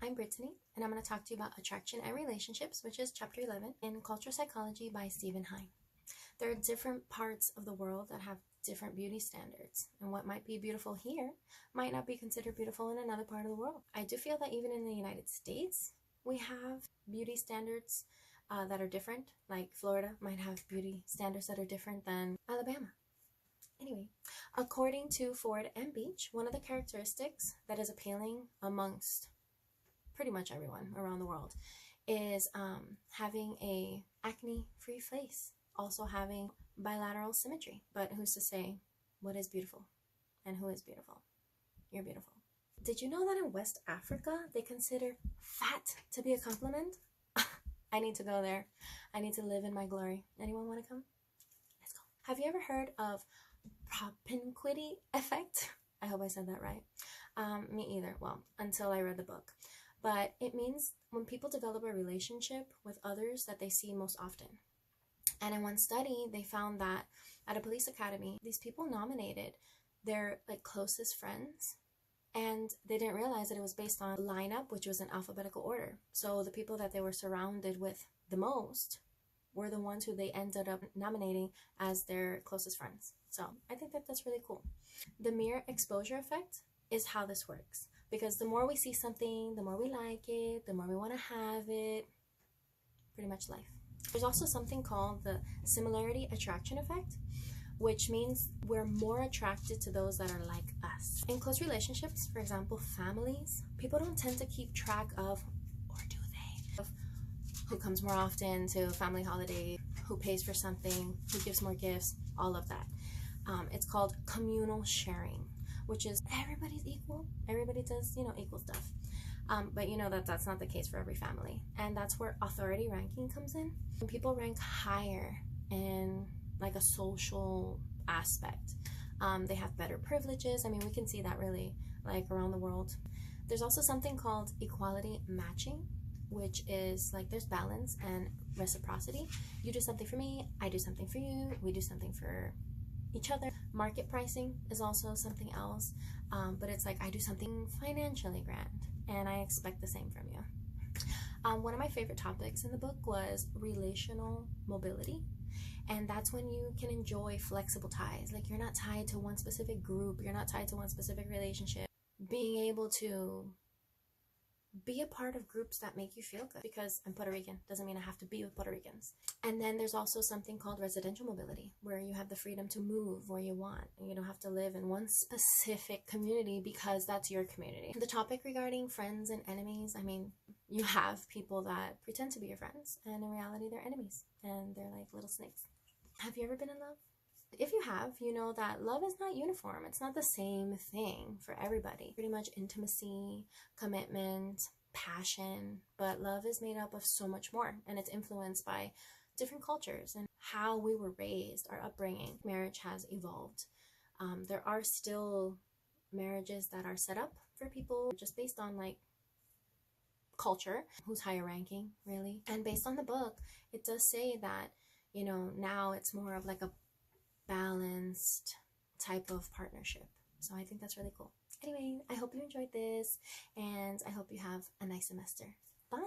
I'm Brittany, and I'm going to talk to you about Attraction and Relationships, which is Chapter 11 in Cultural Psychology by Heine. There are different parts of the world that have different beauty standards, and what might be beautiful here might not be considered beautiful in another part of the world. I do feel that even in the United States, we have beauty standards that are different, like Florida might have beauty standards that are different than Alabama. Anyway, according to Ford and Beach, one of the characteristics that is appealing amongst pretty much everyone around the world is having a acne-free face, also having bilateral symmetry. But who's to say what is beautiful and who is beautiful? You're beautiful. Did you know that in West Africa they consider fat to be a compliment? I need to go there. I need to live in my glory. Anyone want to come? Let's go. Have you ever heard of propinquity effect? I hope I said that right. Me either. Well, until I read the book. But it means when people develop a relationship with others that they see most often. And in one study, they found that at a police academy, these people nominated their closest friends, and they didn't realize that it was based on lineup, which was in alphabetical order. So the people that they were surrounded with the most were the ones who they ended up nominating as their closest friends. So I think that that's really cool. The mere exposure effect is how this works, because the more we see something, the more we like it, the more we want to have it. Pretty much life. There's also something called the similarity attraction effect, which means we're more attracted to those that are like us. In close relationships, for example, families, people don't tend to keep track of, or do they, of who comes more often to a family holiday, who pays for something, who gives more gifts, all of that. It's called communal sharing, which is everybody's equal. Everybody does, equal stuff. But that's not the case for every family. And that's where authority ranking comes in. When people rank higher in a social aspect, they have better privileges. I mean, we can see that really around the world. There's also something called equality matching, which is there's balance and reciprocity. You do something for me, I do something for you, we do something for each other. Market pricing is also something else, but it's I do something financially grand and I expect the same from you. One of my favorite topics in the book was relational mobility, and that's when you can enjoy flexible ties. You're not tied to one specific group, you're not tied to one specific relationship. Being able to be a part of groups that make you feel good. Because I'm Puerto Rican doesn't mean I have to be with Puerto Ricans. And then there's also something called residential mobility, where you have the freedom to move where you want, and you don't have to live in one specific community because that's your community. The topic regarding friends and enemies, I mean, you have people that pretend to be your friends, and in reality they're enemies, and they're like little snakes. Have you ever been in love? If you have, you know that love is not uniform. It's not the same thing for everybody. Pretty much intimacy, commitment, passion, but love is made up of so much more, and it's influenced by different cultures and how we were raised, our upbringing. Marriage has evolved. There are still marriages that are set up for people just based on culture, who's higher ranking, really. And based on the book, it does say that, now it's more of a balanced type of partnership. So I think that's really cool. Anyway, I hope you enjoyed this, and I hope you have a nice semester. Bye!